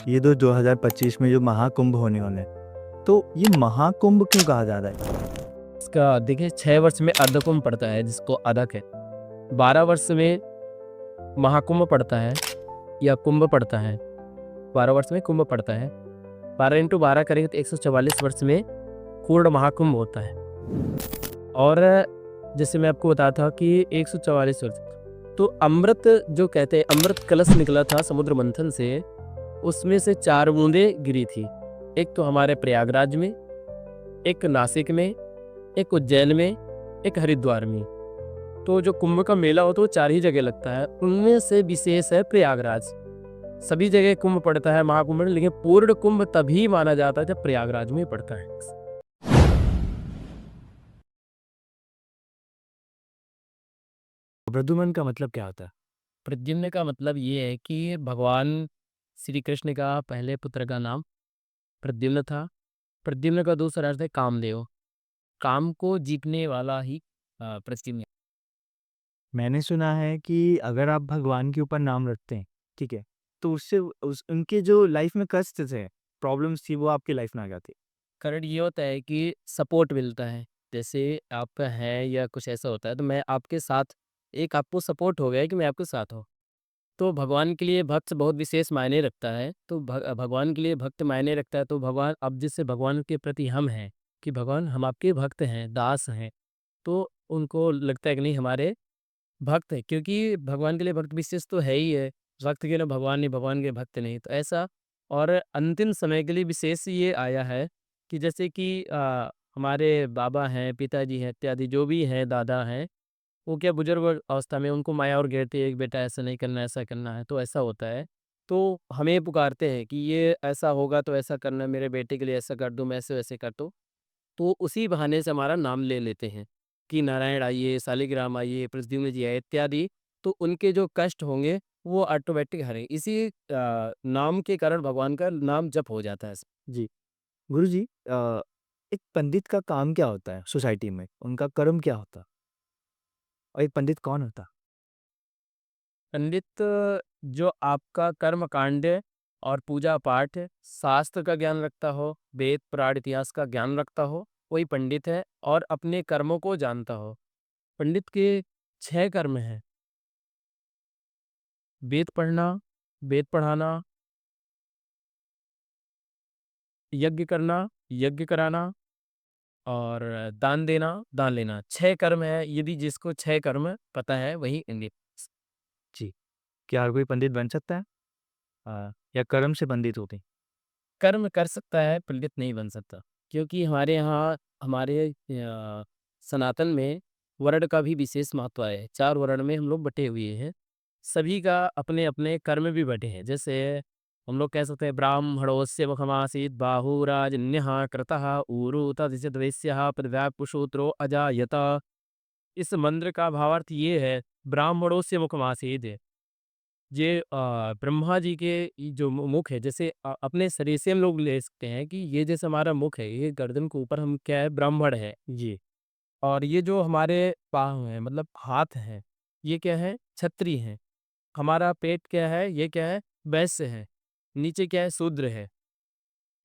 ये 2025 में जो महाकुंभ होने वाला है, तो ये महाकुंभ क्यों कहा जा रहा है? इसका देखिए 6 वर्ष में अर्धकुंभ पड़ता है जिसको अधक है। 12 वर्ष में महाकुंभ पड़ता है या कुंभ पड़ता है। 12 वर्ष में कुंभ पड़ता है। 12 इंटू 12 करेंगे तो 144 वर्ष में पूर्ण महाकुंभ होता है। और जैसे मैं आपको बताया था कि 144 वर्ष तो अमृत जो कहते हैं अमृत कलश निकला था समुद्र मंथन से, उसमें से 4 बूंदें गिरी थी। एक तो हमारे प्रयागराज में, एक नासिक में, एक उज्जैन में, एक हरिद्वार में। तो जो कुंभ का मेला होता है वो 4 ही जगह लगता है, उनमें से विशेष है प्रयागराज। सभी जगह कुंभ पड़ता है महाकुंभ में, लेकिन पूर्ण कुंभ तभी माना जाता है जब प्रयागराज में पड़ता है। प्रद्युम्न का मतलब क्या होता है? प्रद्युम्न का मतलब ये है कि भगवान श्री कृष्ण का पहले पुत्र का नाम प्रद्युम्न था। प्रद्युम्न का दूसरा अर्थ है कामदेव। काम को जीतने वाला ही प्रद्युम्न। मैंने सुना है कि अगर आप भगवान के ऊपर नाम रखते हैं, ठीक है, तो उससे उनके जो लाइफ में कष्ट थे, प्रॉब्लम्स थी, वो आपकी लाइफ में आ जाती। कारण ये होता है कि सपोर्ट मिलता है। जैसे आप हैं या कुछ ऐसा होता है तो मैं आपके साथ, एक आपको सपोर्ट हो गया कि मैं आपके साथ हूँ। तो भगवान के लिए भक्त बहुत विशेष मायने रखता है। तो भगवान के लिए भक्त मायने रखता है। तो भगवान, अब जिससे भगवान के प्रति हम हैं कि भगवान हम आपके भक्त हैं, दास हैं, तो उनको लगता है कि नहीं हमारे भक्त है, क्योंकि भगवान के लिए भक्त विशेष तो है ही है। भक्त के लिए भगवान नहीं, भगवान के भक्त नहीं, तो ऐसा। और अंतिम समय के लिए विशेष ये आया है कि जैसे कि हमारे बाबा हैं, पिताजी हैं, इत्यादि जो भी हैं, दादा हैं, वो क्या बुजुर्ग अवस्था में उनको माया और घेरती है कि बेटा ऐसा नहीं करना, ऐसा करना है, तो ऐसा होता है। तो हमें पुकारते हैं कि ये ऐसा होगा तो ऐसा करना, मेरे बेटे के लिए ऐसा कर दो, मैं ऐसे वैसे कर दो। तो उसी बहाने से हमारा नाम ले लेते हैं कि नारायण आइए, शालिग्राम आइए, प्रद्युम्न जी आए, इत्यादि। तो उनके जो कष्ट होंगे वो ऑटोमेटिक हरे, इसी नाम के कारण भगवान का नाम जप हो जाता है। जी। गुरुजी, एक पंडित का काम क्या होता है सोसाइटी में? उनका कर्म क्या होता है? और एक पंडित कौन होता है? पंडित जो आपका कर्म कांड और पूजा पाठ, शास्त्र का ज्ञान रखता हो, वेद पुराण इतिहास का ज्ञान रखता हो, वही पंडित है, और अपने कर्मों को जानता हो। पंडित के 6 कर्म हैं: वेद पढ़ना, वेद पढ़ाना, यज्ञ करना, यज्ञ कराना, और दान देना, दान लेना। 6 कर्म है। यदि जिसको 6 कर्म पता है वही पंडित। जी। क्या हर कोई पंडित बन सकता है? या कर्म से पंडित होते हैं? कर्म कर सकता है, पंडित नहीं बन सकता। क्योंकि हमारे यहाँ, हमारे सनातन में वर्ण का भी विशेष महत्व है। 4 वर्ण में हम लोग बटे हुए हैं। सभी का अपने अपने कर्म भी बटे हैं। जैसे हम लोग कह सकते हैं ब्राह्मणोस्य मुखमासीत् बाहुराजन्यः कृतः ऊरु तदिशद्वैस्यः पृथ्व्यापुषोत्रो अजायत। इस मंत्र का भावार्थ ये है, ब्राह्मणोस्य मुखमासीत्, ये ब्रह्मा जी के ये जो मुख है, जैसे अपने शरीर से हम लोग ले सकते हैं कि ये जैसे हमारा मुख है, ये गर्दन के ऊपर हम क्या है, ब्राह्मण है। जी। और ये जो हमारे पाँव हैं, मतलब हाथ हैं, ये क्या है, क्षत्रिय है। हमारा पेट क्या है, ये क्या है, वैश्य है। नीचे क्या है, शूद्र है।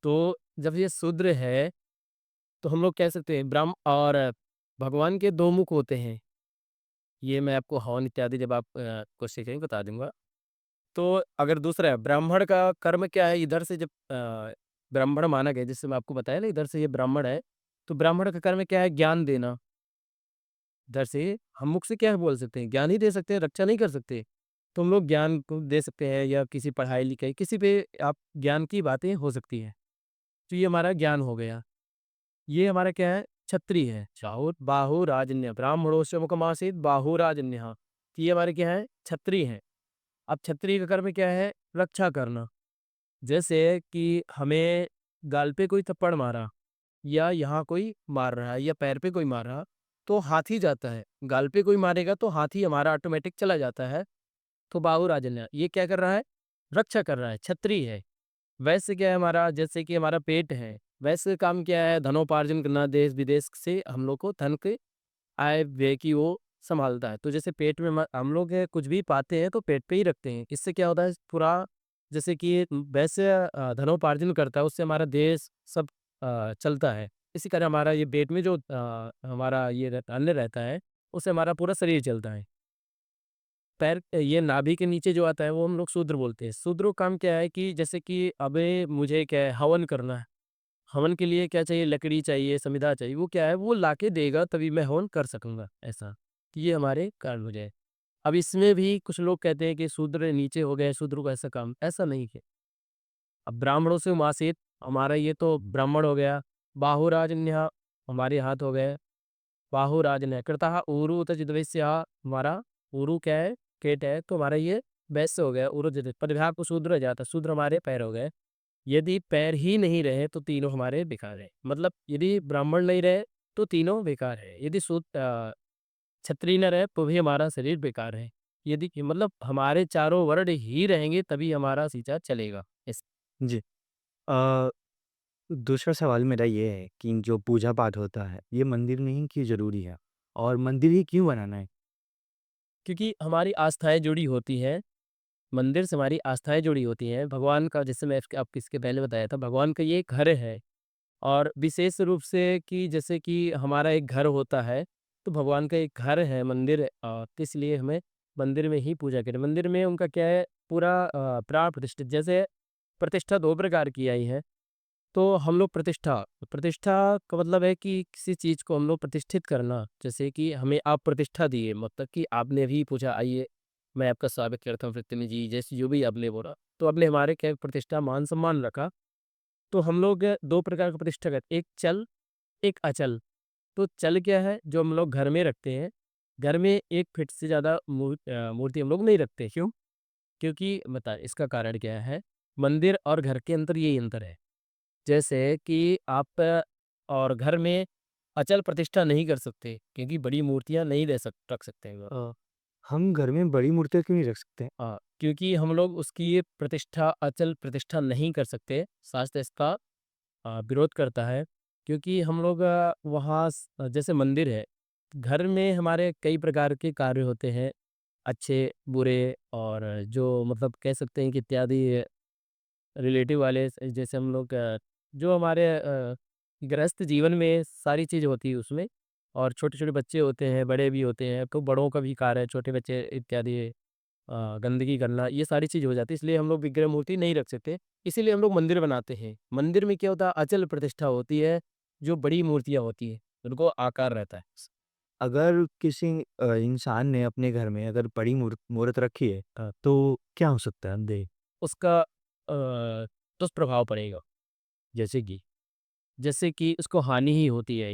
तो जब ये शूद्र है तो हम लोग कह सकते हैं ब्राह्म। और भगवान के 2 मुख होते हैं। ये मैं आपको हवन इत्यादि जब आप को सीखेंगे बता दूंगा। तो अगर दूसरा है, ब्राह्मण का कर्म क्या है, इधर से जब ब्राह्मण माना गया, जैसे मैं आपको बताया ना, इधर से ये ब्राह्मण है, तो ब्राह्मण का कर्म क्या है, ज्ञान देना। इधर से हम मुख से क्या बोल सकते हैं, ज्ञान ही दे सकते हैं, रक्षा नहीं कर सकते। तो हम लोग ज्ञान को दे सकते हैं, या किसी पढ़ाई लिखाई किसी पे आप ज्ञान की बातें हो सकती हैं। तो ये हमारा ज्ञान हो गया। ये हमारा क्या है, क्षत्रिय है। चाहो बाहु राजन्य ब्राह्मणोस्य मुखमासीत बाहु राजन्य। तो ये हमारे क्या है, क्षत्रिय है। अब क्षत्रिय का कर्म क्या है, रक्षा करना। जैसे कि हमें गाल पे कोई थप्पड़ मारा, या यहाँ कोई मार रहा है, या पैर पे कोई मार रहा, तो हाथी जाता है। गाल पे कोई मारेगा तो हाथी हमारा ऑटोमेटिक चला जाता है। तो बाहु राजन्य, ये क्या कर रहा है, रक्षा कर रहा है, क्षत्रिय है। वैसे क्या है हमारा, जैसे कि हमारा पेट है, वैसे काम क्या है, धनोपार्जन करना, देश विदेश से हम लोग को धन के आय व्यय की वो संभालता है। तो जैसे पेट में हम लोग कुछ भी पाते हैं तो पेट पे ही रखते हैं। इससे क्या होता है, पूरा जैसे कि वैसे धनोपार्जन करता है, उससे हमारा देश सब चलता है। इसी तरह हमारा ये पेट में जो हमारा ये अन्न रहता है, उससे हमारा पूरा शरीर चलता है। पैर ये नाभि के नीचे जो आता है वो हम लोग शूद्र बोलते हैं। शूद्र का काम क्या है कि जैसे कि अबे मुझे क्या है हवन करना है। हवन के लिए क्या चाहिए? लकड़ी चाहिए, समिधा चाहिए। वो क्या है वो लाके देगा तभी मैं हवन कर सकूँगा ऐसा। कि ये हमारे कारण हो जाए। अब इसमें भी कुछ लोग कहते हैं कि शूद्र नीचे हो गए, शूद्र को ऐसा काम ऐसा नहीं है। अब ब्राह्मणों से मासित हमारा ये तो ब्राह्मण हो गया। बाहुराजन्य हमारे हाथ हो गए। बाहुराजन्य कृतः ऊरु तजिद्वैस्य हमारा ऊरु क्या है? केट है तो हमारा ये वैश्य हो गया ऊरु जिद परिभाग को शूद्र हो जाता शूद्र हमारे पैर हो गए। यदि पैर ही नहीं रहे तो तीनों हमारे बेकार है। मतलब यदि ब्राह्मण नहीं रहे तो तीनों बेकार है। यदि क्षत्रिय न रहे तो भी हमारा शरीर बेकार है। यदि मतलब हमारे चारों वर्ण ही रहेंगे तभी हमारा सींचा चलेगा। इस जी। अ, दूसरा सवाल मेरा ये है कि जो पूजा-पाठ होता है, ये मंदिर में ही क्यों ज़रूरी है? और मंदिर ही क्यों बनाना है? क्योंकि हमारी आस्थाएँ जुड़ी होती हैं, मंदिर से हमारी आस्थाएँ जुड़ी होती हैं। भगवान का जैसे मैं आपको इसके पहले बताया था, भगवान का ये घर है और विशेष रूप से कि जैसे कि हमारा एक घर होता है, तो भगवान का एक घर है, मंदिर है तो इसलिए हमें मंदिर में ही पूजा करें। मंदिर में उनका क्या है पूरा प्राण प्रतिष्ठित जैसे प्रतिष्ठा 2 प्रकार की आई है। तो हम लोग प्रतिष्ठा प्रतिष्ठा का मतलब है कि किसी चीज़ को हम लोग प्रतिष्ठित करना। जैसे कि हमें आप प्रतिष्ठा दिए मतलब कि आपने भी पूछा आइए, मैं आपका स्वागत करता हूँ पृथ्वी जी, जैसे जो भी आपने बोला। तो आपने हमारे क्या प्रतिष्ठा मान-सम्मान रखा। तो हम लोग 2 प्रकार का प्रतिष्ठा करते हैं, एक चल, एक अचल। तो चल क्या है जो हम लोग घर में रखते हैं। घर में 1 फीट से ज़्यादा मूर्ति हम लोग नहीं रखते। क्यों? क्योंकि बता इसका कारण क्या है? मंदिर और घर के अंदर यही अंतर है। जैसे कि आप और घर में अचल प्रतिष्ठा नहीं कर सकते क्योंकि बड़ी मूर्तियाँ नहीं रख सकते हैं। अ, हम घर में बड़ी मूर्तियाँ क्यों नहीं रख सकते? क्योंकि हम लोग उसकी ये प्रतिष्ठा अचल प्रतिष्ठा नहीं कर सकते। शास्त्र इसका विरोध करता है क्योंकि हम लोग वहाँ जैसे मंदिर है, घर में हमारे कई प्रकार के कार्य होते हैं, अच्छे, बुरे और जो मतलब कह सकते हैं कि इत्यादि रिलेटिव वाले जैसे हम लोग जो हमारे गृहस्थ जीवन में सारी चीज़ होती है उसमें और छोटे-छोटे बच्चे होते हैं, बड़े भी होते हैं, तो बड़ों का भी कार्य है, छोटे बच्चे इत्यादि गंदगी करना, ये सारी चीज़ हो जाती है, इसलिए हम लोग विग्रह मूर्ति नहीं रख सकते, इसीलिए हम लोग मंदिर बनाते हैं। मंदिर में क्या होता है अचल प्रतिष्ठा होती है, जो बड़ी मूर्तियाँ होती हैं, उनको आकार रहता है। अगर किसी इंसान ने अपने घर में अगर बड़ी मूर्त रखी है, तो क्या हो सकता है? दे उसका दुष्प्रभाव पड़ेगा, जैसे कि उसको हानि ही होती है।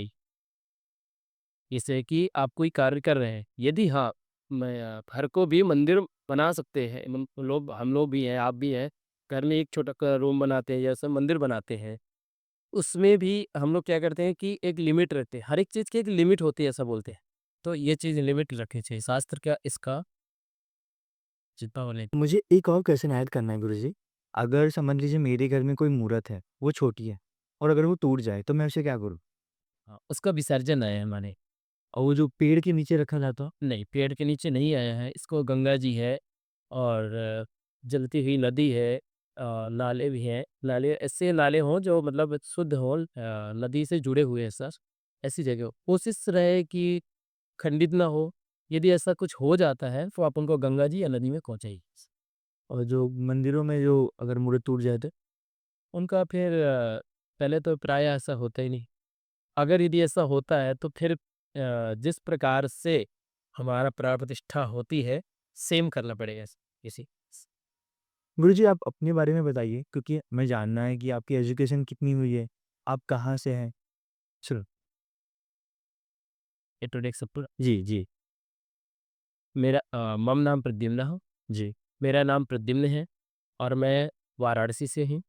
जैसे कि आप कोई कार्य कर रहे हैं, यदि हाँ, मैं घर को भी मंदिर बना सकते हैं, लोग हम लोग भी हैं, आप भी हैं, घर में एक छोटा सा रूम बनाते हैं, जैसे मंदिर बनाते हैं, उसमें भी हम लोग क्या करते हैं कि एक लिमिट रखते हैं, हर एक चीज़ की एक लिमिट होती है, ऐसा बोलते हैं। तो ये चीज़ लिमिट रखनी चाहिए, शास्त्र क्या इसका जितना बोले मुझे एक और क्वेश्चन ऐड करना है गुरुजी। अगर समझ लीजिए मेरे घर में कोई मूर्त है, वो छोटी है और अगर वो टूट जाए, तो मैं उसे क्या करूँ? हाँ, उसका विसर्जन है माने और वो जो पेड़ के नीचे रखा जाता हो? नहीं, पेड़ के नीचे नहीं आया है, इसको गंगा जी है और जलती हुई नदी है नाले भी हैं, नाले ऐसे नाले हों जो मतलब शुद्ध हों नदी से जुड़े हुए हैं सर, ऐसी जगह हो। कोशिश रहे कि खंडित ना हो, यदि ऐसा कुछ हो जाता है तो आप उनको गंगा जी या नदी में पहुँचाइए। और जो मंदिरों में जो अगर मूर्त टूट जाए तो? उनका फिर पहले तो प्रायः ऐसा होता ही नहीं, अगर यदि ऐसा होता है तो फिर जिस प्रकार से हमारा प्राण प्रतिष्ठा होती है, सेम करना पड़ेगा किसी गुरुजी आप अपने बारे में बताइए क्योंकि हमें जानना है कि आपकी एजुकेशन कितनी हुई है? आप कहाँ से हैं? सुनो इंट्रोडक्शन जी, जी, मेरा मम नाम प्रद्युम्न है। जी। मेरा नाम प्रद्युम्न है और मैं वाराणसी से हूँ।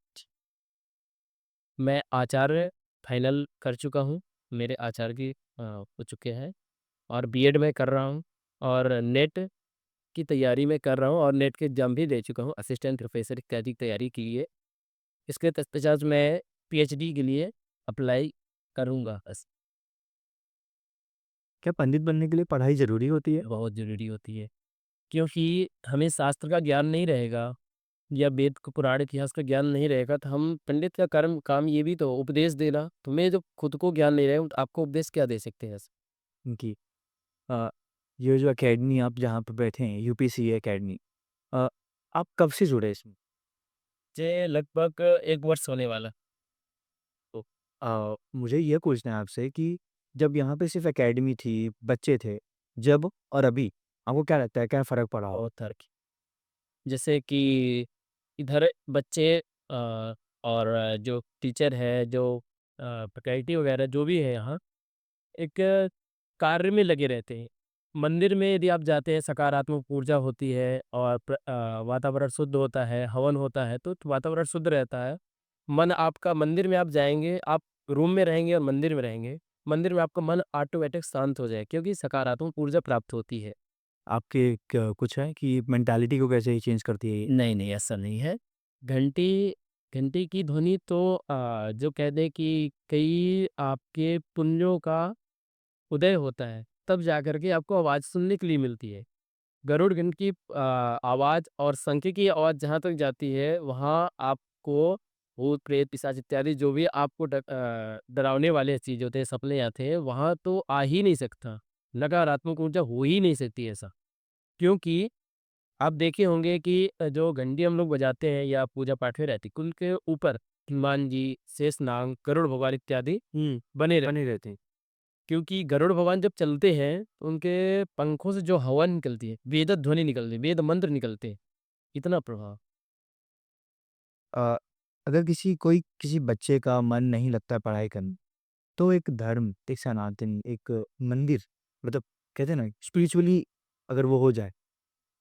मैं आचार्य फाइनल कर चुका हूँ। मेरे आचार्य की हो चुके हैं और बीएड में कर रहा हूँ और नेट की तैयारी में कर रहा हूँ और नेट के एग्ज़ाम भी दे चुका हूँ। असिस्टेंट प्रोफ़ेसर इत्यादि की तैयारी की है। इसके तत्पश्चात मैं पीएचडी के लिए अप्लाई करूँगा बस। क्या पंडित बनने के लिए पढ़ाई ज़रूरी होती है? बहुत ज़रूरी होती है क्योंकि हमें शास्त्र का ज्ञान नहीं रहेगा या वेद को पुराण इतिहास का ज्ञान नहीं रहेगा तो हम पंडित का कर्म काम ये भी तो उपदेश देना। तुम्हें जो खुद को ज्ञान नहीं रहेगा तो आपको उपदेश क्या दे सकते हैं? कि अ, ये जो एकेडमी आप जहाँ पे बैठे हैं, यूपीसी एकेडमी, अ, आप कब से जुड़े इसमें? मुझे लगभग 1 वर्ष होने वाला। तो मुझे ये पूछना है आपसे कि जब यहाँ पे सिर्फ़ एकेडमी थी, बच्चे थे, जब और अभी, आपको क्या लगता है क्या फ़र्क पड़ा होगा? बहुत तरह की। जैसे कि इधर बच्चे और जो टीचर है, जो फैकल्टी वगैरह जो भी है यहाँ, एक कार्य में लगे रहते हैं। मंदिर में यदि आप जाते हैं, सकारात्मक ऊर्जा होती है और वातावरण शुद्ध होता है, हवन होता है, तो वातावरण शुद्ध रहता है। मन आपका मंदिर में आप जाएँगे, आप रूम में रहेंगे और मंदिर में रहेंगे, मंदिर में आपका मन ऑटोमैटिक शांत हो जाए क्योंकि सकारात्मक ऊर्जा प्राप्त होती है। आपके क कुछ है कि मेंटालिटी को कैसे चेंज करती है ये? नहीं, नहीं, ऐसा नहीं है। घंटी घंटी की ध्वनि तो जो कह दें कि कई आपके पुण्यों का उदय होता है, तब जाकर के आपको आवाज़ सुनने के लिए मिलती है। गरुड़ घंट की आवाज़ और शंख की आवाज़ जहाँ तक जाती है, वहाँ आपको भूत, प्रेत, पिशाच इत्यादि जो भी आपको डरावने वाले चीज़ होते हैं, सपने आते हैं, वहाँ तो आ ही नहीं सकता। नकारात्मक ऊर्जा हो ही नहीं सकती ऐसा। क्योंकि आप देखे होंगे कि जो घंटी हम लोग बजाते हैं या पूजा पाठ में रहती है, उनके ऊपर हनुमान जी, शेषनाग, गरुड़ भगवान इत्यादि बने रहते बने हैं। रहते हैं। क्योंकि गरुड़ भगवान जब चलते हैं, तो उनके पंखों से जो हवा निकलती है, वेद ध्वनि निकलती है, वेद मंत्र निकलते हैं, इतना प्रभाव। अ, अगर कोई किसी बच्चे का मन नहीं लगता है पढ़ाई करने, तो एक धर्म, एक सनातन, एक मंदिर, मतलब कहते हैं ना स्पिरिचुअली अगर वो हो जाए,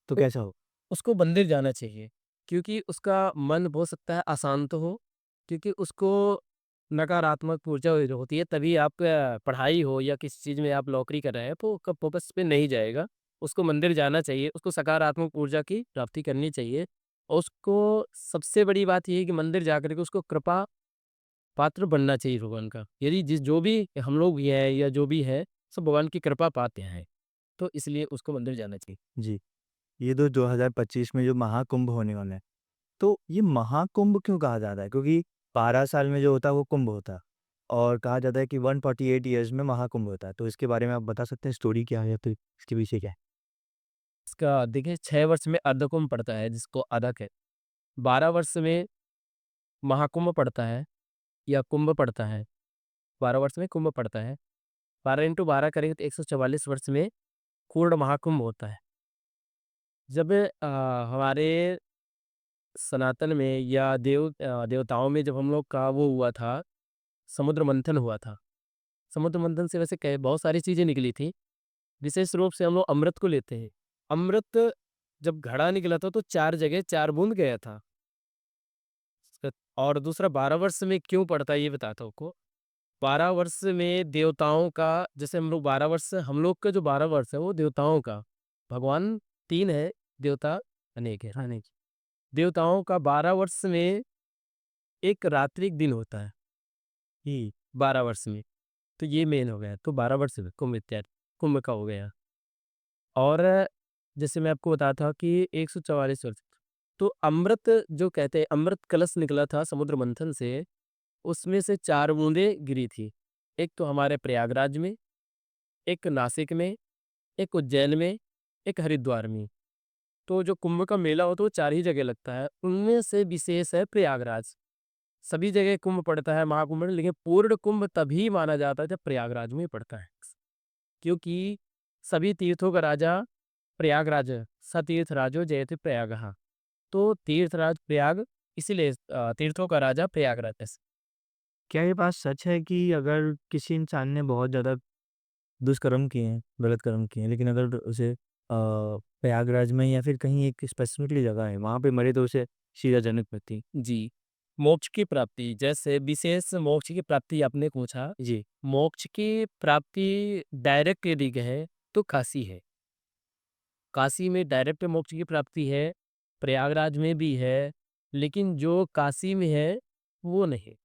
तो तो कैसा हो? उसको मंदिर जाना चाहिए, क्योंकि उसका मन हो सकता है अशांत हो, क्योंकि उसको नकारात्मक ऊर्जा जो होती है तभी आप पढ़ाई हो या किसी चीज़ में आप नौकरी कर रहे हैं, तो उसका फ़ोकस पे नहीं जाएगा। उसको मंदिर जाना चाहिए, उसको सकारात्मक ऊर्जा की प्राप्ति करनी चाहिए और उसको सबसे बड़ी बात ये है कि मंदिर जाकर के उसको कृपा पात्र बनना चाहिए भगवान का। यदि जो भी हम लोग भी हैं या जो भी है, सब भगवान की कृपा पाते हैं, तो इसलिए उसको मंदिर जाना चाहिए। जी, ये 2025 में जो महाकुंभ होने वाला है, तो ये महाकुंभ क्यों कहा जाता है? क्योंकि 12 साल में जो होता है वो कुंभ होता है और कहा जाता है कि 148 इयर्स में महाकुंभ होता है। तो इसके बारे में आप बता सकते हैं स्टोरी क्या है या फिर इसके पीछे क्या है? इसका देखिए 6 वर्ष में अर्धकुंभ पड़ता है जिसको अदा कहते हैं। 12 वर्ष में महाकुंभ पड़ता है या कुंभ पड़ता है। 12 वर्ष में कुंभ पड़ता है। 12 इंटू 12 करेंगे तो 144 वर्ष में पूर्ण महाकुंभ होता है। जब हमारे सनातन में या देवताओं में जब हम लोग का वो हुआ था, समुद्र मंथन हुआ था। समुद्र मंथन से वैसे कई बहुत सारी चीज़ें निकली थी। विशेष रूप से हम लोग अमृत को लेते हैं। अमृत जब घड़ा निकला था तो 4 जगह 4 बूँद गया था। और दूसरा 12 वर्ष में क्यों पड़ता है ये बताता हूँ आपको। 12 वर्ष में देवताओं का जैसे हम लोग 12 वर्ष हम लोग का जो 12 वर्ष है वो देवताओं का। भगवान 3 है, देवता अनेक है। हाँ, नहीं। देवताओं का 12 वर्ष में एक रात्रि दिन होता है, जी, 12 वर्ष में। तो ये मेन हो गया। तो 12 वर्ष में कुंभ इत्यादि, कुंभ का हो गया। और जैसे मैं आपको बताया था कि 144 वर्ष तो अमृत जो कहते हैं अमृत कलश निकला था समुद्र मंथन से, उसमें से 4 बूँदें गिरी थी। एक तो हमारे प्रयागराज में, एक नासिक में, एक उज्जैन में, एक हरिद्वार में। तो जो कुंभ का मेला होता है वो 4 ही जगह लगता है। उनमें से विशेष है प्रयागराज। सभी जगह कुंभ पड़ता है महाकुंभ में, लेकिन पूर्ण कुंभ तभी माना जाता है जब प्रयागराज में पड़ता है। क्योंकि सभी तीर्थों का राजा प्रयागराज है। सतीर्थ राजो जयते प्रयागः। तो तीर्थराज प्रयाग इसीलिए तीर्थों का राजा प्रयागराज है। क्या ये बात सच है कि अगर किसी इंसान ने बहुत ज़्यादा दुष्कर्म किए हैं, गलत कर्म किए हैं, लेकिन अगर उसे प्रयागराज में या फिर कहीं एक स्पेसिफिकली जगह है, वहाँ पे मरे तो उसे सीधा जन्नत मिलती? जी, मोक्ष की प्राप्ति जैसे विशेष मोक्ष की प्राप्ति आपने पूछा, जी, मोक्ष की प्राप्ति डायरेक्ट यदि कहें तो काशी है। काशी में डायरेक्ट मोक्ष की प्राप्ति है, प्रयागराज में भी है, लेकिन जो काशी में है वो नहीं।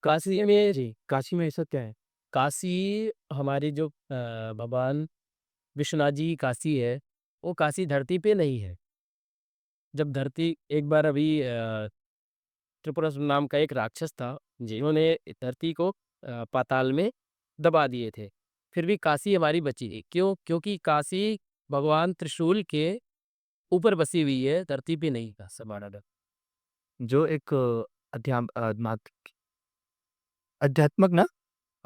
काशी में जी, काशी में ऐसा क्या है? काशी हमारे जो भगवान विश्वनाथ जी की काशी है, वो काशी धरती पे नहीं है। जब धरती एक बार अभी त्रिपुरासुर नाम का एक राक्षस था, जिन्होंने धरती को पाताल में दबा दिए थे। फिर भी काशी हमारी बची थी। क्यों? क्योंकि काशी भगवान त्रिशूल के ऊपर बसी हुई है, धरती पे नहीं था समाराधन। जो एक अध्यात्मक ना?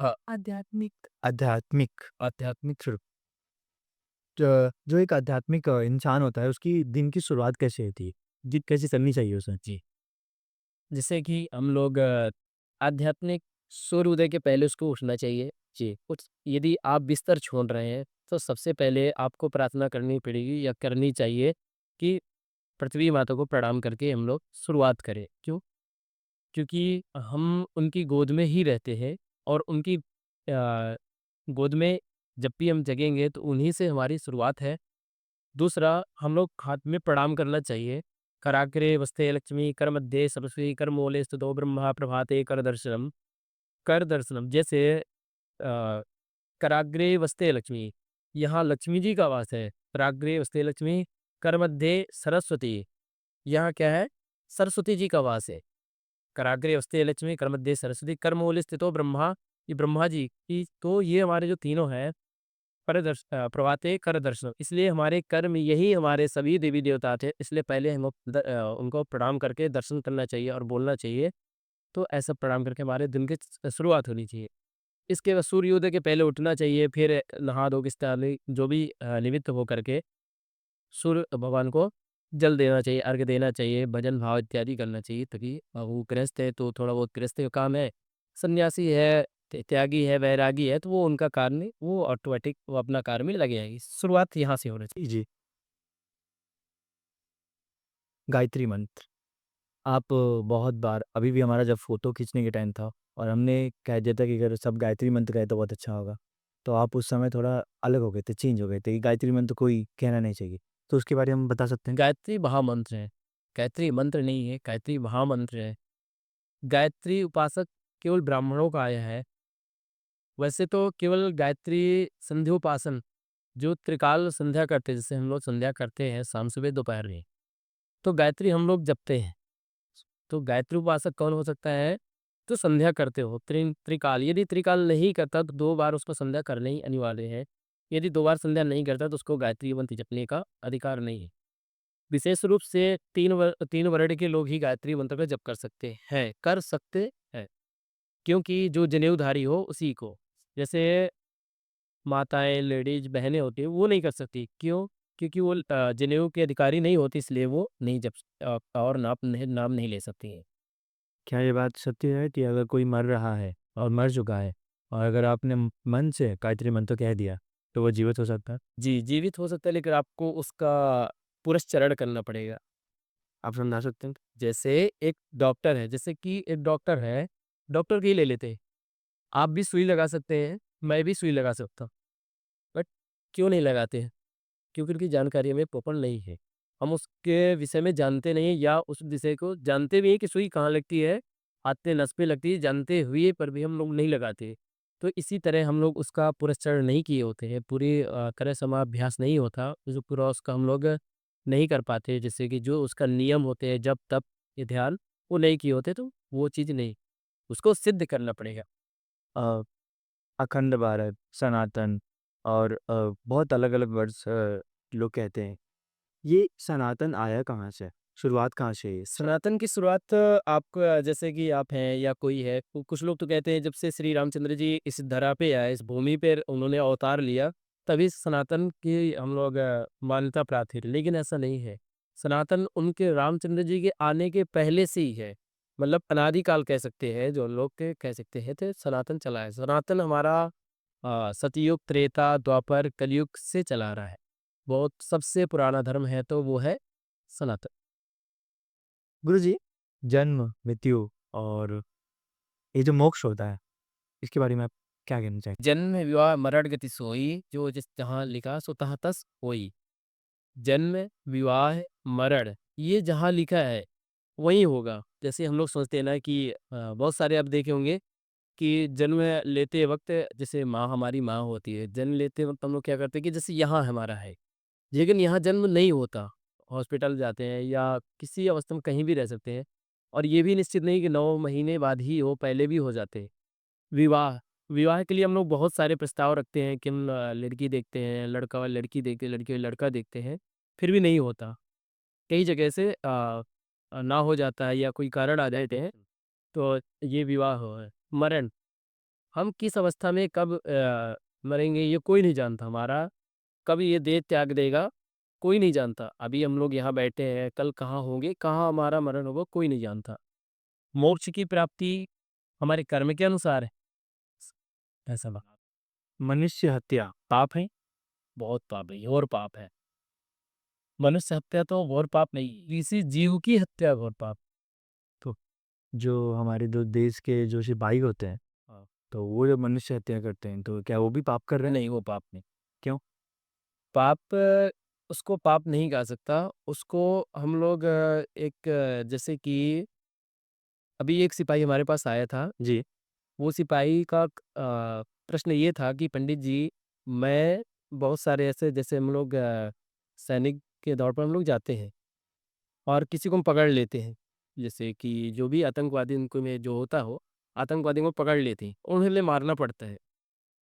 हाँ, आध्यात्मिक आध्यात्मिक स्वरूप। जो एक आध्यात्मिक इंसान होता है, उसकी दिन की शुरुआत कैसे होती है? कैसे करनी चाहिए उसे? जी, जैसे कि हम लोग आध्यात्मिक सूर्योदय के पहले उसको उठना चाहिए। जी, कुछ यदि आप बिस्तर छोड़ रहे हैं, तो सबसे पहले आपको प्रार्थना करनी पड़ेगी या करनी चाहिए कि पृथ्वी माता को प्रणाम करके हम लोग शुरुआत करें। क्यों? क्योंकि हम उनकी गोद में ही रहते हैं और उनकी गोद में जब भी हम जगेंगे तो उन्हीं से हमारी शुरुआत है। दूसरा, हम लोग हाथ में प्रणाम करना चाहिए। कराग्रे वस्ते लक्ष्मी करमध्ये सरस्वती करमूले स्थितो ब्रह्मा प्रभाते कर दर्शनम। कर दर्शनम जैसे कराग्रे वस्ते लक्ष्मी, यहाँ लक्ष्मी जी का वास है। कराग्रे वस्ते लक्ष्मी कर मध्य सरस्वती, यहाँ क्या है? सरस्वती जी का वास है। कराग्रे वस्ते लक्ष्मी कर मध्य सरस्वती करमूले स्थितो ब्रह्मा, ये ब्रह्मा जी की, तो ये हमारे जो तीनों हैं प्रभाते कर दर्शन, इसलिए हमारे कर्म यही हमारे सभी देवी देवता थे, इसलिए पहले हम उनको प्रणाम करके दर्शन करना चाहिए और बोलना चाहिए। तो ऐसा प्रणाम करके हमारे दिन की शुरुआत होनी चाहिए। इसके बाद सूर्योदय के पहले उठना चाहिए, फिर नहा धो के स्नान जो भी निमित्त हो करके सूर्य भगवान को जल देना चाहिए, अर्घ्य देना चाहिए, भजन भाव इत्यादि करना चाहिए, ताकि वो गृहस्थ है तो थोड़ा बहुत गृहस्थ का काम है, सन्यासी है, त्यागी है, वैरागी है, तो वो उनका कार्य में वो ऑटोमेटिक वो अपना कार्य में लगे जाएगी। शुरुआत यहाँ से होना चाहिए। जी, गायत्री मंत्र। आप बहुत बार अभी भी हमारा जब फ़ोटो खींचने के टाइम था और हमने कह दिया था कि अगर सब गायत्री मंत्र कहें तो बहुत अच्छा होगा। तो आप उस समय थोड़ा अलग हो गए थे, चेंज हो गए थे कि गायत्री मंत्र कोई कहना नहीं चाहिए। तो उसके बारे में बता सकते हैं? गायत्री महामंत्र है, गायत्री मंत्र नहीं है, गायत्री महामंत्र है। गायत्री उपासक केवल ब्राह्मणों का आया है। वैसे तो केवल गायत्री संध्योपासन, जो त्रिकाल संध्या करते हैं, जैसे हम लोग संध्या करते हैं शाम सुबह दोपहर में, तो गायत्री हम लोग जपते हैं। तो गायत्री उपासक कौन हो सकता है? तो संध्या करते हो त्रिकाल, यदि त्रिकाल नहीं करता तो 2 बार उसको संध्या करना ही अनिवार्य है। यदि 2 बार संध्या नहीं करता तो उसको गायत्री मंत्र जपने का अधिकार नहीं है। विशेष रूप से 3 वर्ण के लोग ही गायत्री मंत्र का जप कर सकते हैं, कर सकते हैं। क्योंकि जो जनेऊधारी हो उसी को, जैसे माताएँ, लेडीज़, बहनें होती हैं, वो नहीं कर सकती। क्यों? क्योंकि वो जनेऊ की अधिकारी नहीं होती, इसलिए वो नहीं और नाम नहीं ले सकती हैं। क्या ये बात सत्य है कि अगर कोई मर रहा है और मर चुका है और अगर आपने मन से गायत्री मंत्र कह दिया, तो वो जीवित हो सकता है? जी, जीवित हो सकता है, लेकिन आपको उसका पुरस्चरण करना पड़ेगा। आप समझा सकते हैं? जैसे एक डॉक्टर है, जैसे कि एक डॉक्टर है, डॉक्टर की ही ले लेते हैं। आप भी सुई लगा सकते हैं, मैं भी सुई लगा सकता हूँ, बट क्यों नहीं लगाते हैं? क्योंकि उनकी जानकारी हमें प्रॉपर नहीं है। हम उसके विषय में जानते नहीं हैं या उस विषय को जानते भी हैं कि सुई कहाँ लगती है, हाथ में नस पे लगती है, जानते हुए पर भी हम लोग नहीं लगाते। तो इसी तरह हम लोग उसका पुरस्चरण नहीं किए होते हैं, पूरी तरह समाभ्यास नहीं होता, जो पूरा उसका हम लोग नहीं कर पाते। जैसे कि जो उसका नियम होते हैं, जप, तप, ये ध्यान, वो नहीं किए होते, तो वो चीज़ नहीं, उसको सिद्ध करना पड़ेगा। अ, अखंड भारत, सनातन और बहुत अलग-अलग वर्ड्स लोग कहते हैं। ये सनातन आया कहाँ से? शुरुआत कहाँ से है इसकी? सनातन की शुरुआत आपको जैसे कि आप हैं या कोई है, कुछ लोग तो कहते हैं जब से श्री रामचंद्र जी इस धरा पे आए, इस भूमि पे उन्होंने अवतार लिया, तभी सनातन की हम लोग मान्यता प्राप्त हुई, लेकिन ऐसा नहीं है। सनातन उनके रामचंद्र जी के आने के पहले से ही है, मतलब अनादिकाल कह सकते हैं, जो लोग के कह सकते हैं, तो सनातन चला है। सनातन हमारा सतयुग, त्रेता, द्वापर, कलयुग से चला रहा है। बहुत सबसे पुराना धर्म है तो वो है सनातन। गुरुजी, जन्म, मृत्यु और ये जो मोक्ष होता है, इसके बारे में आप क्या कहना चाहेंगे? जन्म विवाह मरण गति सोई, जो जिस जहाँ लिखा सो तहाँ तस होई। जन्म, विवाह, मरण, ये जहाँ लिखा है वही होगा। जैसे हम लोग सोचते हैं ना कि बहुत सारे आप देखे होंगे कि जन्म लेते वक्त, जैसे माँ हमारी माँ होती है, जन्म लेते वक्त हम लोग क्या करते हैं कि जैसे यहाँ हमारा है, लेकिन यहाँ जन्म नहीं होता। हॉस्पिटल जाते हैं या किसी अवस्था में कहीं भी रह सकते हैं और ये भी निश्चित नहीं कि 9 महीने बाद ही हो, पहले भी हो जाते हैं। विवाह, विवाह के लिए हम लोग बहुत सारे प्रस्ताव रखते हैं कि हम लड़की देखते हैं, लड़का वाला लड़की देखते हैं, लड़की वाला लड़का देखते हैं, फिर भी नहीं होता। कई जगह से ना हो जाता है या कोई कारण आ जाते हैं, तो ये विवाह हो है। मरण, हम किस अवस्था में कब मरेंगे ये कोई नहीं जानता हमारा, कब ये देह त्याग देगा, कोई नहीं जानता। अभी हम लोग यहाँ बैठे हैं, कल कहाँ होंगे, कहाँ हमारा मरण होगा, कोई नहीं जानता। मोक्ष की प्राप्ति हमारे कर्म के अनुसार है। ऐसा बा मनुष्य हत्या पाप है? बहुत पाप है, घोर पाप है। मनुष्य हत्या तो घोर पाप नहीं, किसी जीव की हत्या घोर पाप। तो जो हमारे जो देश के जो सिपाही होते हैं, हाँ। तो वो जब मनुष्य हत्या करते हैं, तो क्या वो भी पाप कर रहे हैं? नहीं, वो पाप नहीं। क्यों? पाप उसको पाप नहीं कहा सकता, उसको हम लोग जैसे कि अभी एक सिपाही हमारे पास आया था, जी। वो सिपाही का प्रश्न ये था कि पंडित जी, मैं बहुत सारे ऐसे जैसे हम लोग सैनिक के दौर पर हम लोग जाते हैं और किसी को हम पकड़ लेते हैं। जैसे कि जो भी आतंकवादी उनको में जो होता हो, आतंकवादियों को पकड़ लेते हैं, और उन्हें लिए मारना पड़ता है।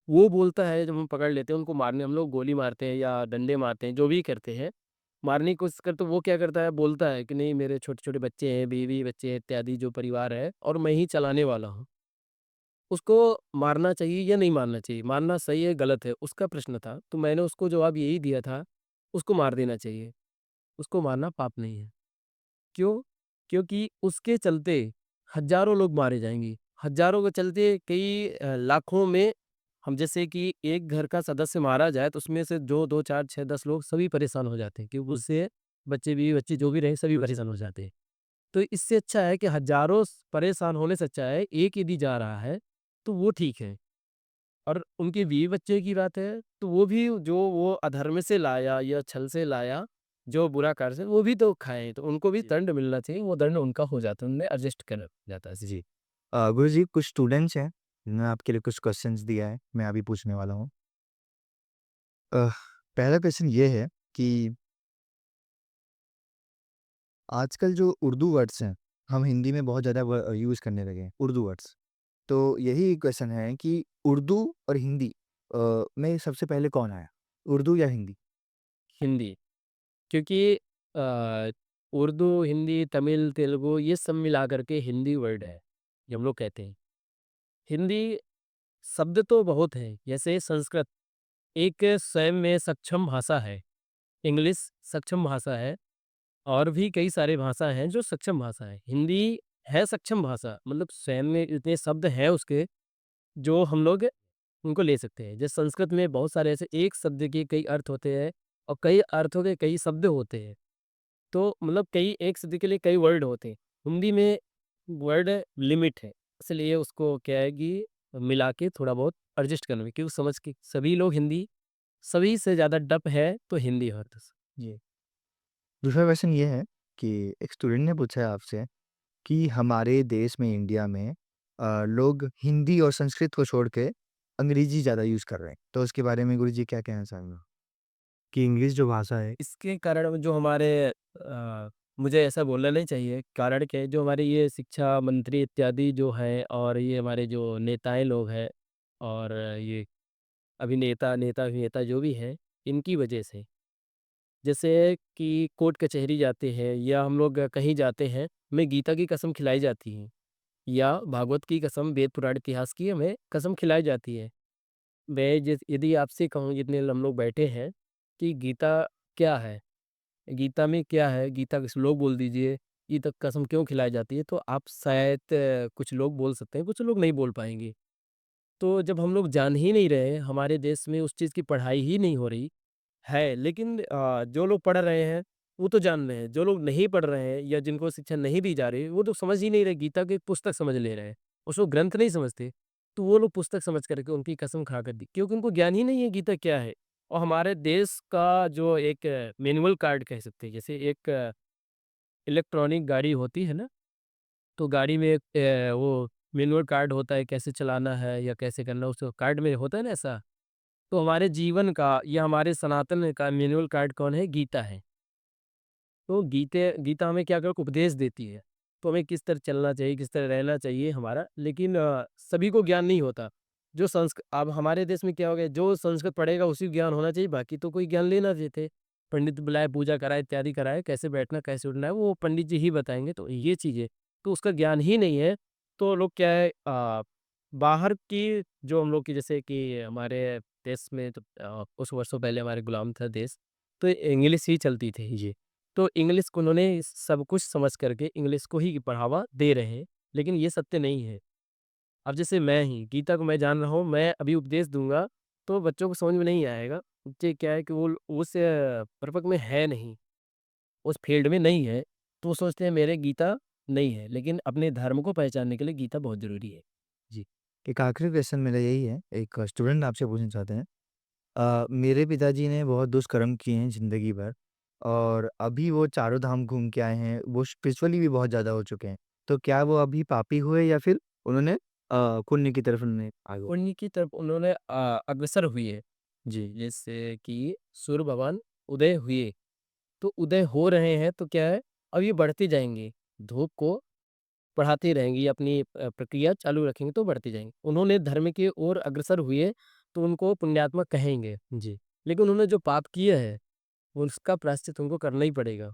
वो बोलता है जब हम पकड़ लेते हैं उनको मारने हम लोग गोली मारते हैं या डंडे मारते हैं, जो भी करते हैं, मारने की कोशिश करते वो क्या करता है, बोलता है कि नहीं मेरे छोटे-छोटे बच्चे हैं, बीवी बच्चे हैं इत्यादि जो परिवार है और मैं ही चलाने वाला हूँ। उसको मारना चाहिए या नहीं मारना चाहिए? मारना सही है, गलत है? उसका प्रश्न था। तो मैंने उसको जवाब यही दिया था, उसको मार देना चाहिए। उसको मारना पाप नहीं है। क्यों? क्योंकि उसके चलते हज़ारों लोग मारे जाएँगे। हज़ारों के चलते कई लाखों में हम जैसे कि एक घर का सदस्य मारा जाए तो उसमें से जो 2, 4, 6, 10 लोग सभी परेशान हो जाते हैं क्योंकि उससे बच्चे, बीवी-बच्चे जो भी रहे सभी परेशान हो जाते हैं। तो इससे अच्छा है कि हज़ारों परेशान होने से अच्छा है एक यदि जा रहा है, तो वो ठीक है। और उनके बीवी-बच्चे की बात है, तो वो भी जो वो अधर्म से लाया या छल से लाया, जो बुरा कार्य से वो भी तो खाएँ, तो उनको भी जी। दंड मिलना चाहिए, वो दंड उनका हो जाता है, उनमें एडजस्ट कर जाता है। जी। जी। गुरुजी, कुछ स्टूडेंट्स हैं, जिन्होंने आपके लिए कुछ क्वेश्चंस दिया है, मैं अभी पूछने वाला हूँ। पहला क्वेश्चन ये है कि आजकल जो उर्दू वर्ड्स हैं, हम हिंदी में बहुत ज़्यादा यूज़ करने लगे हैं, उर्दू वर्ड्स। तो यही क्वेश्चन है कि उर्दू और हिंदी में सबसे पहले कौन आया? उर्दू या हिंदी? हिंदी, क्योंकि उर्दू, हिंदी, तमिल, तेलुगु ये सब मिला कर के हिंदी वर्ड है, ये हम लोग कहते हैं। हिंदी शब्द तो बहुत हैं, जैसे संस्कृत एक स्वयं में सक्षम भाषा है, इंग्लिश सक्षम भाषा है। और भी कई सारे भाषा हैं जो सक्षम भाषा है। हिंदी है सक्षम भाषा मतलब स्वयं में इतने शब्द हैं उसके जो हम लोग उनको ले सकते हैं। जैसे संस्कृत में बहुत सारे ऐसे एक शब्द के कई अर्थ होते हैं और कई अर्थों के कई शब्द होते हैं। तो मतलब कई एक शब्द के लिए कई वर्ड होते हैं। हिंदी में वर्ड लिमिट है। इसलिए उसको क्या है कि मिला के थोड़ा बहुत एडजस्ट करना है क्योंकि समझ के सभी लोग हिंदी सभी से ज़्यादा डप है तो हिंदी है। जी। दूसरा क्वेश्चन ये है कि एक स्टूडेंट ने पूछा है आपसे कि हमारे देश में, इंडिया में लोग हिंदी और संस्कृत को छोड़ के अंग्रेजी ज़्यादा यूज़ कर रहे हैं। तो उसके बारे में गुरुजी क्या कहना चाहेंगे? कि इंग्लिश जो भाषा है। इसके कारण जो हमारे मुझे ऐसा बोलना नहीं चाहिए, कारण क्या है जो हमारे ये शिक्षा मंत्री इत्यादि जो हैं और ये हमारे जो नेताएँ लोग हैं और ये अभिनेता, नेता-अभिनेता जो भी हैं, इनकी वजह से। जैसे कि कोर्ट कचहरी जाते हैं या हम लोग कहीं जाते हैं, हमें गीता की कसम खिलाई जाती है या भागवत की कसम, वेद पुराण इतिहास की हमें कसम खिलाई जाती है। मैं जिस यदि आपसे कहूँ जितने हम लोग बैठे हैं कि गीता क्या है? गीता में क्या है? गीता के श्लोक बोल दीजिए, गीता की कसम क्यों खिलाई जाती है? तो आप शायद कुछ लोग बोल सकते हैं, कुछ लोग नहीं बोल पाएँगे। तो जब हम लोग जान ही नहीं रहे, हमारे देश में उस चीज़ की पढ़ाई ही नहीं हो रही है, लेकिन जो लोग पढ़ रहे हैं, वो तो जान रहे हैं। जो लोग नहीं पढ़ रहे हैं या जिनको शिक्षा नहीं दी जा रही, वो तो समझ ही नहीं रहे, गीता की पुस्तक समझ ले रहे हैं। उसको ग्रंथ नहीं समझते, तो वो लोग पुस्तक समझ कर के उनकी कसम खा कर दी क्योंकि उनको ज्ञान ही नहीं है गीता क्या है। और हमारे देश का जो एक मैनुअल कार्ड कह सकते हैं, जैसे एक इलेक्ट्रॉनिक गाड़ी होती है ना, तो गाड़ी में एक वो मैनुअल कार्ड होता है, कैसे चलाना है या कैसे करना है, उस कार्ड में होता है ना ऐसा। तो हमारे जीवन का या हमारे सनातन का मैनुअल कार्ड कौन है? गीता है। तो गीता हमें क्या कर उपदेश देती है, तो हमें किस तरह चलना चाहिए, किस तरह रहना चाहिए हमारा। लेकिन सभी को ज्ञान नहीं होता। जो संस्क अब हमारे देश में क्या हो गया, जो संस्कृत पढ़ेगा उसी को ज्ञान होना चाहिए, बाकी तो कोई ज्ञान लेना देते। पंडित बुलाए, पूजा कराए, इत्यादि कराए, कैसे बैठना, कैसे उठना है, वो पंडित जी ही बताएँगे। तो ये चीज़ें, तो उसका ज्ञान ही नहीं है, तो लोग क्या है बाहर की जो हम लोग की जैसे कि हमारे देश में तो कुछ वर्षों पहले हमारे गुलाम था देश, तो इंग्लिश ही चलती थी जी। तो इंग्लिश को उन्होंने सब कुछ समझ करके इंग्लिश को ही बढ़ावा दे रहे हैं, लेकिन ये सत्य नहीं है। अब जैसे मैं ही गीता को मैं जान रहा हूँ, मैं अभी उपदेश दूँगा, तो बच्चों को समझ में नहीं आएगा। बच्चे क्या है कि वो उस परिपक्व में है नहीं, उस फ़ील्ड में नहीं है, तो वो सोचते हैं मेरे गीता नहीं है, लेकिन अपने धर्म को पहचानने के लिए गीता बहुत ज़रूरी है। जी। एक आखिरी क्वेश्चन मेरा यही है, एक स्टूडेंट आपसे पूछना चाहते हैं। मेरे पिताजी ने बहुत दुष्कर्म किए हैं ज़िंदगी भर और अभी वो चारों धाम घूम के आए हैं, वो स्पिरिचुअली भी बहुत ज़्यादा हो चुके हैं। तो क्या वो अभी पापी हुए या फिर उन्होंने पुण्य की तरफ उन्होंने आगे पुण्य की तरफ उन्होंने अग्रसर हुए। जी, जैसे कि सूर्य भगवान उदय हुए, तो उदय हो रहे हैं तो क्या है, अब ये बढ़ते जाएँगे। धूप को बढ़ाते रहेंगे, अपनी प्रक्रिया चालू रखेंगे तो बढ़ते जाएँगे। उन्होंने धर्म की ओर अग्रसर हुए, तो उनको पुण्यात्मा कहेंगे। जी, लेकिन उन्होंने जो पाप किया है, उसका प्रायश्चित उनको करना ही पड़ेगा।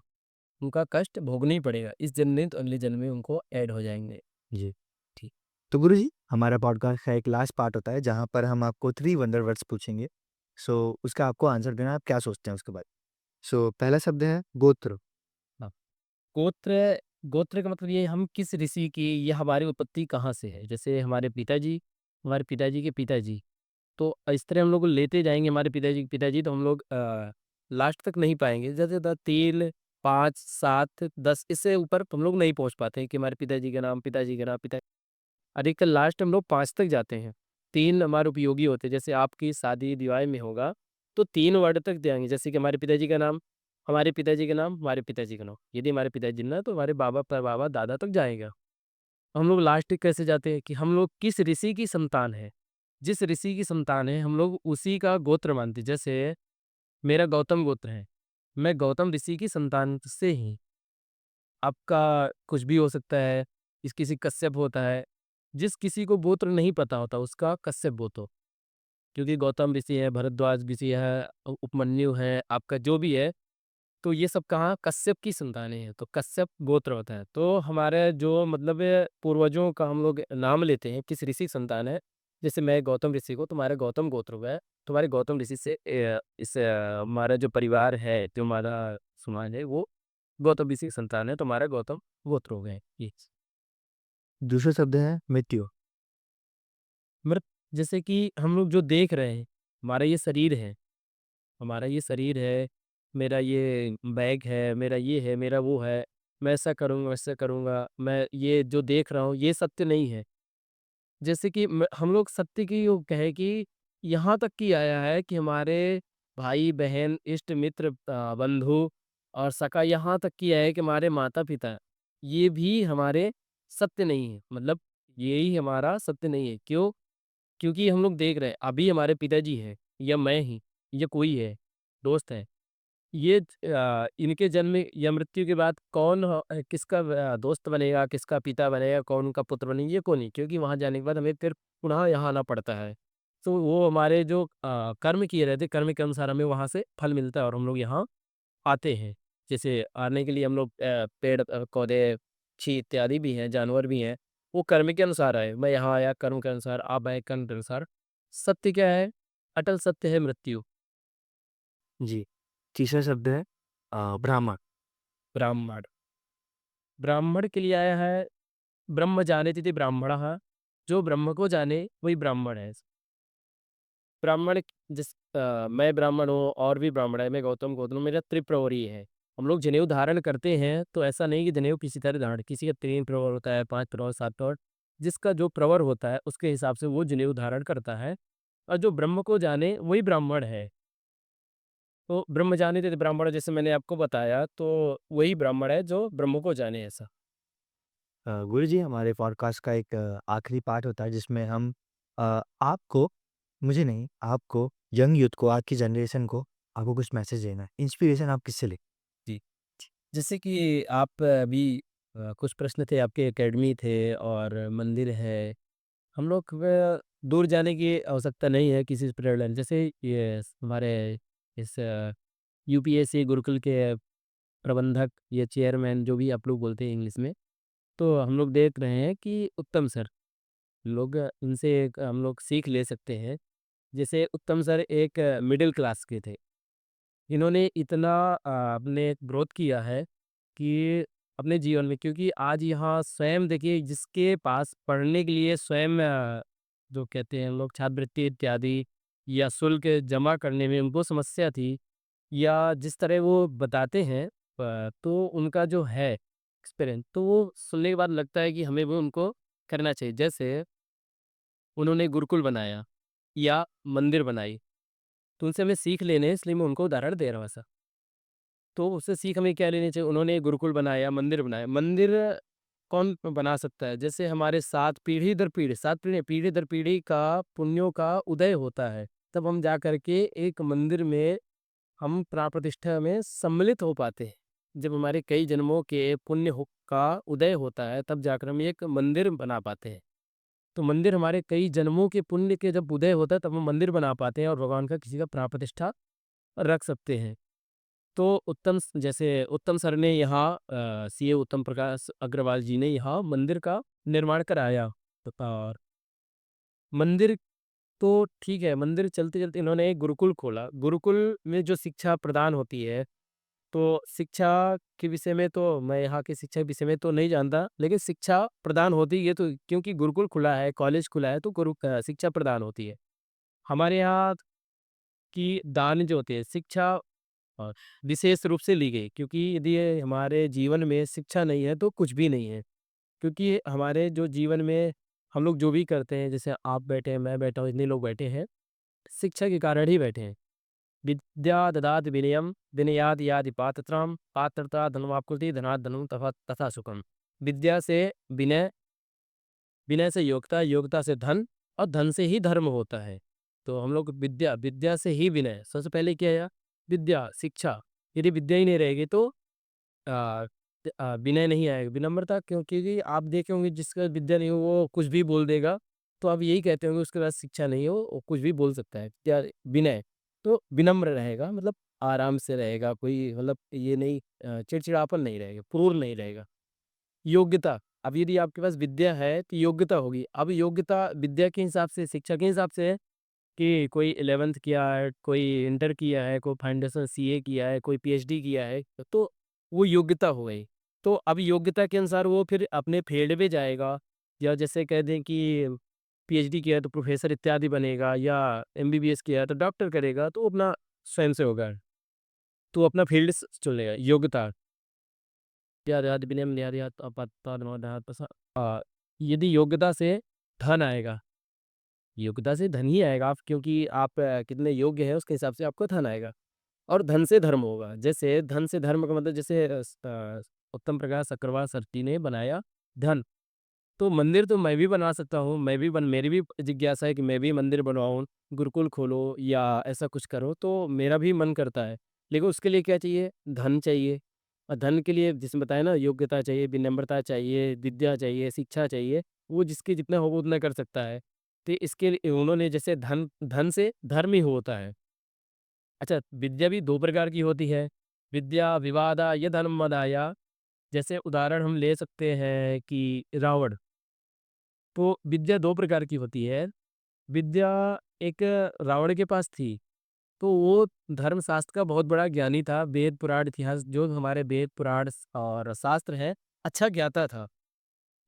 उनका कष्ट भोगना ही पड़ेगा। इस जन्म में तो अगले जन्म में उनको ऐड हो जाएँगे। जी। ठीक। तो गुरुजी, हमारा पॉडकास्ट का एक लास्ट पार्ट होता है जहाँ पर हम आपको 3 वंडर वर्ड्स पूछेंगे। सो उसका आपको आंसर देना है, आप क्या सोचते हैं उसके बारे में? सो पहला शब्द है गोत्र। हाँ। गोत्र गोत्र का मतलब ये हम किस ऋषि की या हमारी उत्पत्ति कहाँ से है। जैसे हमारे पिताजी के पिताजी, तो इस तरह हम लोग लेते जाएँगे हमारे पिताजी के पिताजी, तो हम लोग लास्ट तक नहीं पाएँगे। ज़्यादा से ज़्यादा 3, 5, 7, 10 इससे ऊपर तो हम लोग नहीं पहुँच पाते हैं कि हमारे पिताजी का नाम अधिकतर लास्ट हम लोग 5 तक जाते हैं। 3 हमारे उपयोगी होते हैं, जैसे आपकी शादी-विवाह में होगा, तो 3 वर्ड तक जाएँगे, जैसे कि हमारे पिताजी का नाम, हमारे पिताजी का नाम, हमारे पिताजी का नाम। यदि हमारे पिताजी जिंदा है तो हमारे बाबा, परबाबा, दादा तक जाएगा। हम लोग लास्ट तक कैसे जाते हैं कि हम लोग किस ऋषि की संतान है। जिस ऋषि की संतान है, हम लोग उसी का गोत्र मानते हैं। जैसे मेरा गौतम गोत्र है, मैं गौतम ऋषि की संतान से ही आपका कुछ भी हो सकता है, इस किसी कश्यप होता है। जिस किसी को गोत्र नहीं पता होता उसका कश्यप गोत्र हो, क्योंकि गौतम ऋषि है, भरद्वाज ऋषि है, उपमन्यु है, आपका जो भी है, तो ये सब कहाँ कश्यप की संतानें हैं, तो कश्यप गोत्र होता है। तो हमारे जो मतलब पूर्वजों का हम लोग नाम लेते हैं, किस ऋषि की संतान है, जैसे मैं गौतम ऋषि को तुम्हारा गौतम गोत्र हुआ है, तुम्हारे गौतम ऋषि से हमारा जो परिवार है, जो हमारा समाज है, वो गौतम ऋषि की संतान है, तो हमारा गौतम गोत्र हो गए। ये दूसरा शब्द है मृत्यु। मृत जैसे कि हम लोग जो देख रहे हैं, हमारा ये शरीर है, हमारा ये शरीर है, मेरा ये बैग है, मेरा ये है, मेरा वो है, मैं ऐसा करूँगा, वैसा करूँगा, मैं ये जो देख रहा हूँ, ये सत्य नहीं है। जैसे कि हम लोग सत्य की वो कहें कि यहाँ तक की आया है कि हमारे भाई-बहन, इष्ट मित्र बंधु और सखा यहाँ तक की है कि हमारे माता-पिता, ये भी हमारे सत्य नहीं है। मतलब यही हमारा सत्य नहीं है। क्यों? क्योंकि हम लोग देख रहे हैं, अभी हमारे पिताजी हैं या मैं ही या कोई है, दोस्त है। इनके जन्म या मृत्यु के बाद कौन किसका दोस्त बनेगा, किसका पिता बनेगा, कौन उनका पुत्र बनेगा, ये को नहीं, क्योंकि वहाँ जाने के बाद हमें फिर पुनः यहाँ आना पड़ता है। तो वो हमारे जो कर्म किए रहते, कर्म के अनुसार हमें वहाँ से फल मिलता है और हम लोग यहाँ आते हैं। जैसे आने के लिए हम लोग पेड़ पौधे, पक्षी इत्यादि भी हैं, जानवर भी हैं, वो कर्म के अनुसार आए। मैं यहाँ आया कर्म के अनुसार, आप आए कर्म के अनुसार। सत्य क्या है? अटल सत्य है मृत्यु। जी। तीसरा शब्द है ब्राह्मण। ब्राह्मण। ब्राह्मण के लिए आया है, ब्रह्म जानेति ब्राह्मणः, जो ब्रह्म को जाने वही ब्राह्मण है। ब्राह्मण मैं ब्राह्मण हूँ और भी ब्राह्मण है, मैं गौतम गोत्र हूँ, मेरा त्रिप्रवरी है। हम लोग जनेऊ धारण करते हैं, तो ऐसा नहीं कि जनेऊ किसी तरह धारण, किसी का 3 प्रवर होता है, 5 प्रवर, 7 प्रवर, जिसका जो प्रवर होता है, उसके हिसाब से वो जनेऊ धारण करता है और जो ब्रह्म को जाने वही ब्राह्मण है। तो ब्रह्म जानिते ब्राह्मण जैसे मैंने आपको बताया, तो वही ब्राह्मण है जो ब्रह्म को जाने ऐसा। गुरुजी, हमारे पॉडकास्ट का एक आखिरी पार्ट होता है जिसमें हम आपको, मुझे नहीं, आपको, यंग यूथ को, आज की जनरेशन को आपको कुछ मैसेज देना है। इंस्पिरेशन आप किससे लें? जी। जैसे कि आप अभी कुछ प्रश्न थे आपके एकेडमी थे और मंदिर है। हम लोग दूर जाने की आवश्यकता नहीं है किसी से प्रेरणा लेने। जैसे ये हमारे इस यूपीएससी गुरुकुल के प्रबंधक या चेयरमैन जो भी आप लोग बोलते हैं इंग्लिश में, तो हम लोग देख रहे हैं कि उत्तम सर लोग इनसे एक हम लोग सीख ले सकते हैं। जैसे उत्तम सर एक मिडिल क्लास के थे। इन्होंने इतना आपने ग्रोथ किया है कि अपने जीवन में, क्योंकि आज यहाँ स्वयं देखिए जिसके पास पढ़ने के लिए स्वयं जो कहते हैं लोग छात्रवृत्ति इत्यादि या शुल्क जमा करने में उनको समस्या थी, या जिस तरह वो बताते हैं तो उनका जो है एक्सपीरियंस, तो वो सुनने के बाद लगता है कि हमें भी उनको करना चाहिए। जैसे उन्होंने गुरुकुल बनाया या मंदिर बनाई, तो उनसे हमें सीख लेने हैं, इसलिए मैं उनको उदाहरण दे रहा हूँ ऐसा। तो उससे सीख हमें क्या लेनी चाहिए? उन्होंने गुरुकुल बनाया, मंदिर बनाया। मंदिर कौन बना सकता है? जैसे हमारे 7 पीढ़ी दर पीढ़ी, 7 पीढ़ी पीढ़ी दर पीढ़ी का पुण्यों का उदय होता है। तब हम जा कर के एक मंदिर में हम प्राण प्रतिष्ठा में सम्मिलित हो पाते हैं। जब हमारे कई जन्मों के पुण्य का उदय होता है, तब जाकर हम एक मंदिर बना पाते हैं। तो मंदिर हमारे कई जन्मों के पुण्य के जब उदय होता है, तब हम मंदिर बना पाते हैं और भगवान का किसी का प्राण प्रतिष्ठा रख सकते हैं। तो जैसे उत्तम सर ने यहाँ सीए उत्तम प्रकाश अग्रवाल जी ने यहाँ मंदिर का निर्माण कराया। और मंदिर तो ठीक है, मंदिर चलते-चलते इन्होंने एक गुरुकुल खोला। गुरुकुल में जो शिक्षा प्रदान होती है, तो शिक्षा के विषय में तो मैं यहाँ की शिक्षा के विषय में तो नहीं जानता, लेकिन शिक्षा प्रदान होती है तो क्योंकि गुरुकुल खुला है, कॉलेज खुला है, तो शिक्षा प्रदान होती है। हमारे यहाँ की दान जो होती है, शिक्षा अ, विशेष रूप से ली गई, क्योंकि यदि ये हमारे जीवन में शिक्षा नहीं है, तो कुछ भी नहीं है। क्योंकि हमारे जो जीवन में हम लोग जो भी करते हैं, जैसे आप बैठे हैं, मैं बैठा हूँ, इतने लोग बैठे हैं, शिक्षा के कारण ही बैठे हैं। विद्या ददाति विनयम विनयाद यादि पात्रताम पात्रता धनवाप्कृति धनात् धनं तथा तथा सुखम। विद्या से विनय, विनय से योग्यता, योग्यता से धन और धन से ही धर्म होता है। तो हम लोग विद्या, विद्या से ही विनय, सबसे पहले क्या है? विद्या, शिक्षा। यदि विद्या ही नहीं रहेगी तो अ विनय नहीं आएगा, विनम्रता, क्योंकि आप देखे होंगे जिसका विद्या नहीं हो वो कुछ भी बोल देगा, तो आप यही कहते होंगे उसके पास शिक्षा नहीं हो, वो कुछ भी बोल सकता है। क्या विनय, तो विनम्र रहेगा, मतलब आराम से रहेगा, कोई मतलब ये नहीं चिड़चिड़ापन नहीं रहेगा, क्रूर नहीं रहेगा। योग्यता, अब यदि आपके पास विद्या है तो योग्यता होगी। अब योग्यता विद्या के हिसाब से, शिक्षा के हिसाब से है कि कोई 11th किया है, कोई इंटर किया है, कोई फाउंडेशन सीए किया है, कोई पीएचडी किया है, तो वो योग्यता हो गई। तो अब योग्यता के अनुसार वो फिर अपने फील्ड में जाएगा, या जैसे कह दें कि पीएचडी किया है तो प्रोफेसर इत्यादि बनेगा, या एमबीबीएस किया है तो डॉक्टर करेगा, तो वो अपना स्वयं से होगा। तो अपना फील्ड चुनेगा, योग्यता। यदि योग्यता से धन आएगा, योग्यता से धन ही आएगा, आप क्योंकि आप कितने योग्य हैं उसके हिसाब से आपको धन आएगा। और धन से धर्म होगा। जैसे धन से धर्म का मतलब, जैसे उत्तम प्रकाश अग्रवाल सर जी ने बनाया धन, तो मंदिर तो मैं भी बना सकता हूँ, मैं भी बन मेरी भी जिज्ञासा है कि मैं भी मंदिर बनवाऊँ, गुरुकुल खोलो या ऐसा कुछ करो, तो मेरा भी मन करता है। लेकिन उसके लिए क्या चाहिए? धन चाहिए। और धन के लिए जिसने बताया ना, योग्यता चाहिए, विनम्रता चाहिए, विद्या चाहिए, शिक्षा चाहिए, वो जिसके जितना हो वो उतना कर सकता है। तो इसके लिए उन्होंने जैसे धन, धन से धर्म ही होता है। अच्छा, विद्या भी 2 प्रकार की होती है। विद्या विवादा यदहन्मदाय, जैसे उदाहरण हम ले सकते हैं कि रावण। तो विद्या 2 प्रकार की होती है। विद्या एक रावण के पास थी, तो वो धर्मशास्त्र का बहुत बड़ा ज्ञानी था। वेद, पुराण, इतिहास जो हमारे वेद, पुराण और शास्त्र हैं, अच्छा ज्ञाता था।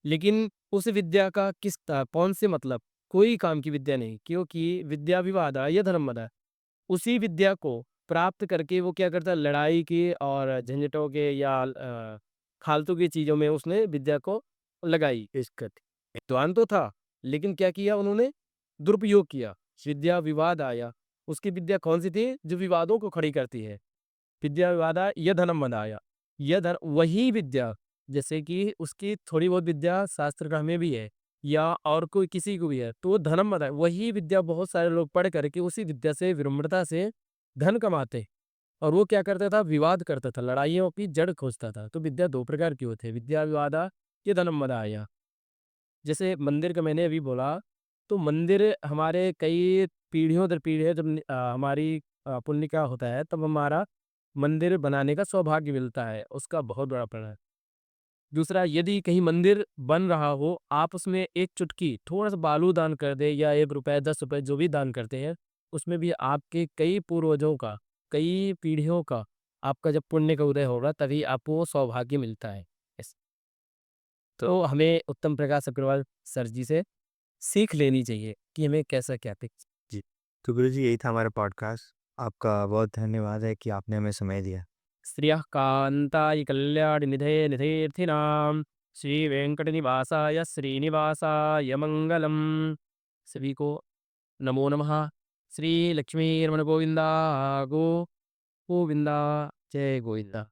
लेकिन उस विद्या का कौन से मतलब? कोई काम की विद्या नहीं, क्योंकि विद्या विवादा यदहन्मदा, उसी विद्या को प्राप्त करके वो क्या करता, लड़ाई की और झंझटों के या फालतू की चीज़ों में उसने विद्या को लगाई इस करके। विद्वान तो था, लेकिन क्या किया उन्होंने? दुरुपयोग किया। विद्या विवाद आया। उसकी विद्या कौन-सी थी? जो विवादों को खड़ी करती है। विद्या विवादा यधनम मदाय। यधन वही विद्या, जैसे कि उसकी थोड़ी बहुत विद्या शास्त्र का हमें भी है, या और कोई किसी को भी है, तो वो धनम मदाय, वही विद्या बहुत सारे लोग पढ़ कर के उसी विद्या से विनम्रता से धन कमाते। और वो क्या करता था, विवाद करता था, लड़ाइयों की जड़ खोजता था। तो विद्या 2 प्रकार की होती है, विद्या विवादा ये धनम मदाय। जैसे मंदिर का मैंने अभी बोला, तो मंदिर हमारे कई पीढ़ियों दर पीढ़ियाँ जब हमारी पुण्य का होता है, तब हमारा मंदिर बनाने का सौभाग्य मिलता है, उसका बहुत बड़ा प्रण है। दूसरा, यदि कहीं मंदिर बन रहा हो, आप उसमें एक चुटकी थोड़ा-सा बालू दान कर दें या ₹1, ₹10 जो भी दान करते हैं, उसमें भी आपके कई पूर्वजों का, कई पीढ़ियों का आपका जब पुण्य का उदय होगा, तभी आपको वो सौभाग्य मिलता है। यस। तो हमें उत्तम प्रकाश अग्रवाल सर जी से सीख लेनी चाहिए कि हमें कैसा क्या जी। तो गुरुजी यही था हमारा पॉडकास्ट। आपका बहुत धन्यवाद है कि आपने हमें समय दिया। श्रियः कान्ताय कल्याणनिधे निधेर्थिनां श्रीवेंकटनिवासाय श्रीनिवासाय मंगलम। सभी को नमो नमः। श्री लक्ष्मी रमण गोविंदा गो गोविंदा। जय गोविंदा।